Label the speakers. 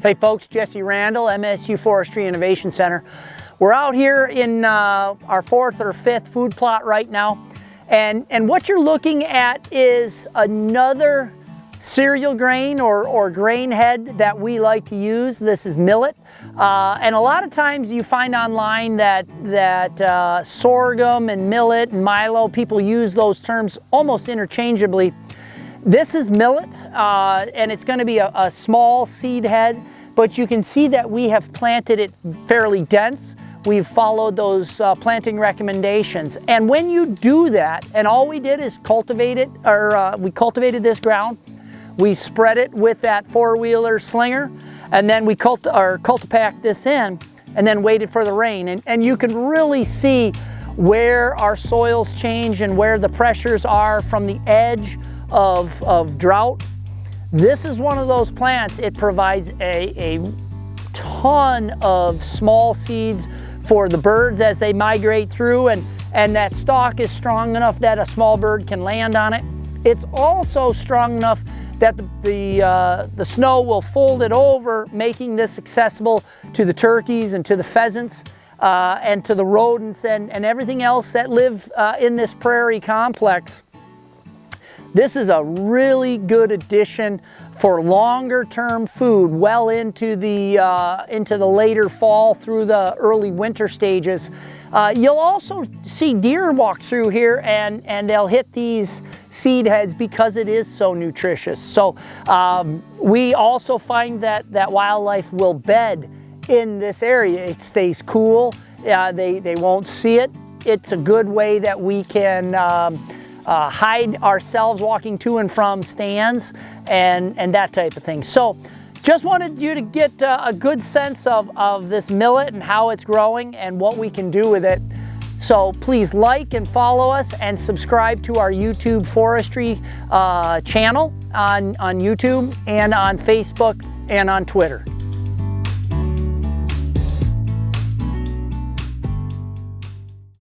Speaker 1: Hey folks, Jesse Randall, MSU Forestry Innovation Center. We're out here in our 4th or 5th food plot right now, and what you're looking at is another cereal grain or grain head that we like to use. This is millet, and a lot of times you find online that sorghum and millet and milo, people use those terms almost interchangeably. This is millet, and it's going to be a small seed head, but you can see that we have planted it fairly dense. We've followed those planting recommendations. And when you do that, and all we did is cultivate it, or we cultivated this ground, we spread it with that 4-wheeler slinger, and then we cultipacked this in, and then waited for the rain. And you can really see where our soils change and where the pressures are from the edge of drought. This is one of those plants. It provides a ton of small seeds for the birds as they migrate through, and that stalk is strong enough that a small bird can land on it. It's also strong enough that the snow will fold it over, making this accessible to the turkeys and to the pheasants and to the rodents and everything else that live in this prairie complex. This is a really good addition for longer term food, well into the later fall through the early winter stages. You'll also see deer walk through here and they'll hit these seed heads because it is so nutritious. So we also find that wildlife will bed in this area. It stays cool, they won't see it. It's a good way that we can hide ourselves walking to and from stands and that type of thing. So just wanted you to get a good sense of this millet and how it's growing and what we can do with it. So please like and follow us and subscribe to our YouTube forestry channel on YouTube and on Facebook and on Twitter.